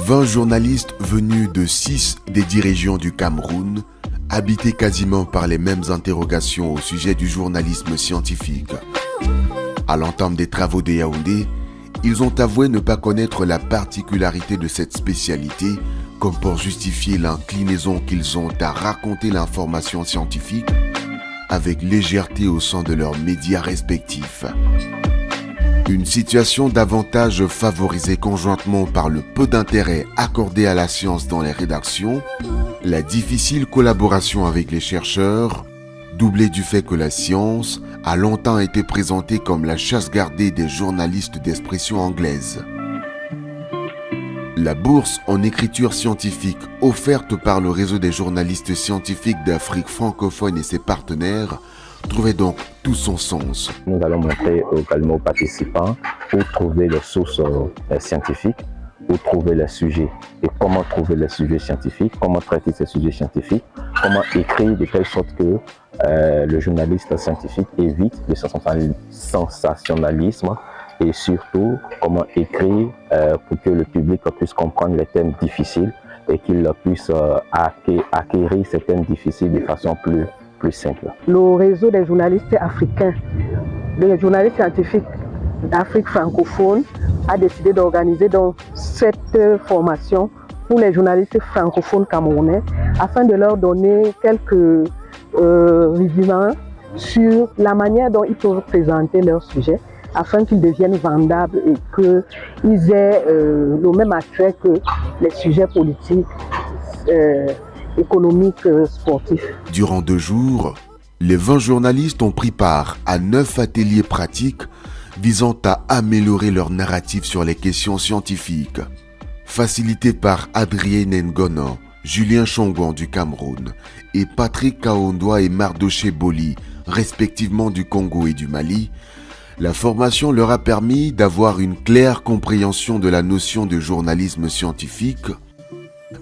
20 journalistes venus de 6 des 10 régions du Cameroun, habités quasiment par les mêmes interrogations au sujet du journalisme scientifique. À l'entame des travaux de Yaoundé, ils ont avoué ne pas connaître la particularité de cette spécialité, comme pour justifier l'inclinaison qu'ils ont à raconter l'information scientifique avec légèreté au sein de leurs médias respectifs. Une situation davantage favorisée conjointement par le peu d'intérêt accordé à la science dans les rédactions, la difficile collaboration avec les chercheurs, doublée du fait que la science a longtemps été présentée comme la chasse gardée des journalistes d'expression anglaise. La bourse en écriture scientifique offerte par le réseau des journalistes scientifiques d'Afrique francophone et ses partenaires trouvait donc tout son sens. Nous allons montrer également aux participants où trouver les sources scientifiques, où trouver les sujets et comment trouver les sujets scientifiques, comment traiter ces sujets scientifiques, comment écrire de telle sorte que le journaliste scientifique évite le sensationnalisme et surtout comment écrire pour que le public puisse comprendre les thèmes difficiles et qu'il puisse acquérir ces thèmes difficiles de façon plus simple. Le réseau des journalistes africains, des journalistes scientifiques d'Afrique francophone a décidé d'organiser donc cette formation pour les journalistes francophones camerounais afin de leur donner quelques rudiments sur la manière dont ils peuvent présenter leurs sujets afin qu'ils deviennent vendables et qu'ils aient le même attrait que les sujets politiques, économiques, sportifs. Durant 2 jours, les 20 journalistes ont pris part à 9 ateliers pratiques visant à améliorer leur narratif sur les questions scientifiques. Facilités par Adrien Ngono, Julien Chongwan du Cameroun et Patrick Kaondoa et Mardoché Boli, respectivement du Congo et du Mali, la formation leur a permis d'avoir une claire compréhension de la notion de journalisme scientifique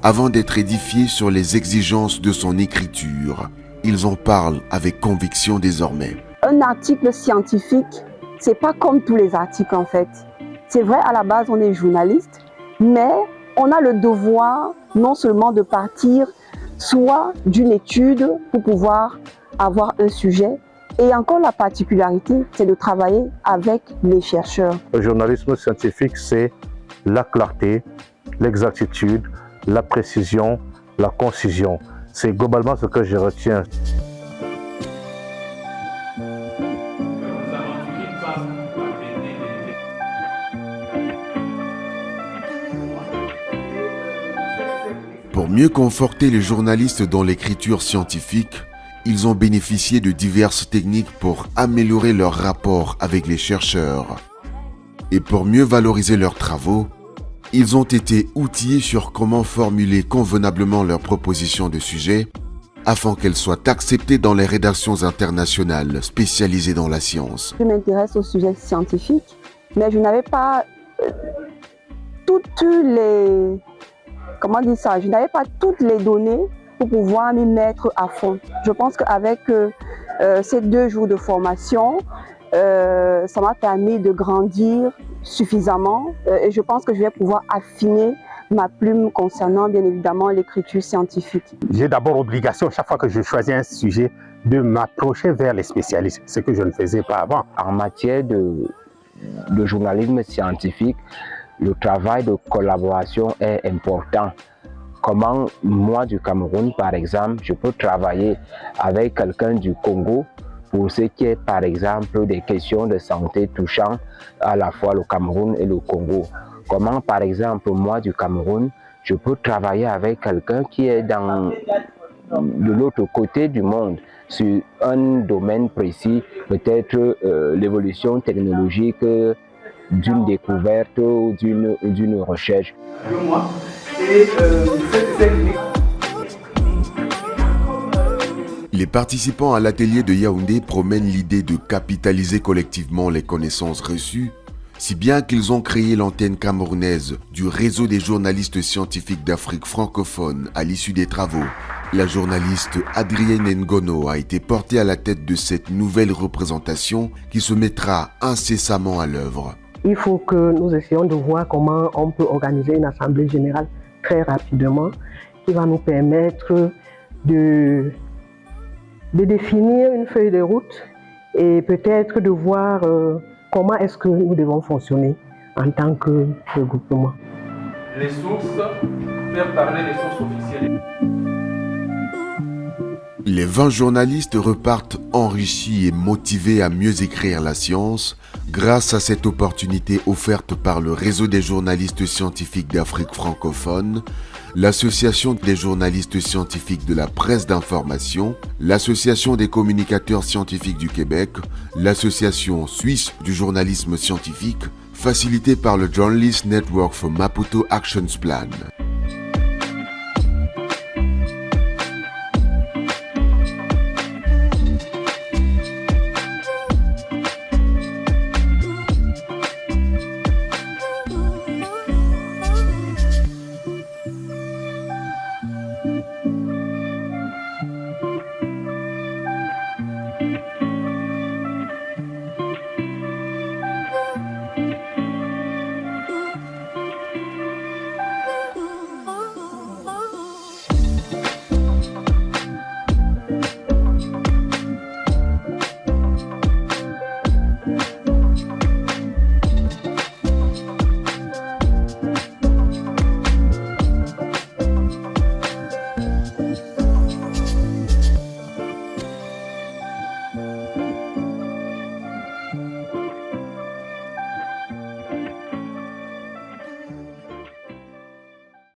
avant d'être édifiés sur les exigences de son écriture. Ils en parlent avec conviction désormais. Un article scientifique, c'est pas comme tous les articles en fait. C'est vrai, à la base, on est journaliste, mais on a le devoir non seulement de partir soit d'une étude pour pouvoir avoir un sujet, et encore la particularité, c'est de travailler avec les chercheurs. Le journalisme scientifique, c'est la clarté, l'exactitude, la précision, la concision. C'est globalement ce que je retiens. Pour mieux conforter les journalistes dans l'écriture scientifique, ils ont bénéficié de diverses techniques pour améliorer leur rapport avec les chercheurs. Et pour mieux valoriser leurs travaux, ils ont été outillés sur comment formuler convenablement leurs propositions de sujets afin qu'elles soient acceptées dans les rédactions internationales spécialisées dans la science. Je m'intéresse aux sujets scientifiques, mais je n'avais pas toutes les... Comment dire ça? Je n'avais pas toutes les données pour pouvoir m'y mettre à fond. Je pense qu'avec ces 2 jours de formation, ça m'a permis de grandir suffisamment et je pense que je vais pouvoir affiner ma plume concernant bien évidemment l'écriture scientifique. J'ai d'abord obligation, chaque fois que je choisis un sujet, de m'approcher vers les spécialistes, ce que je ne faisais pas avant. En matière de journalisme scientifique, le travail de collaboration est important. Comment moi du Cameroun, par exemple, je peux travailler avec quelqu'un du Congo pour ce qui est, par exemple, des questions de santé touchant à la fois le Cameroun et le Congo. Comment, par exemple, moi du Cameroun, je peux travailler avec quelqu'un qui est de l'autre côté du monde sur un domaine précis, peut-être l'évolution technologique d'une découverte ou d'une recherche. Les participants à l'atelier de Yaoundé promènent l'idée de capitaliser collectivement les connaissances reçues, si bien qu'ils ont créé l'antenne camerounaise du réseau des journalistes scientifiques d'Afrique francophone à l'issue des travaux. La journaliste Adrienne Ngono a été portée à la tête de cette nouvelle représentation qui se mettra incessamment à l'œuvre. Il faut que nous essayions de voir comment on peut organiser une assemblée générale très rapidement, qui va nous permettre de définir une feuille de route et peut-être de voir comment est-ce que nous devons fonctionner en tant que regroupement. Les sources, faire parler les sources officielles. Les 20 journalistes repartent enrichis et motivés à mieux écrire la science grâce à cette opportunité offerte par le réseau des journalistes scientifiques d'Afrique francophone, l'Association des journalistes scientifiques de la presse d'information, l'Association des communicateurs scientifiques du Québec, l'Association suisse du journalisme scientifique, facilitée par le Journalist Network for Maputo Actions Plan.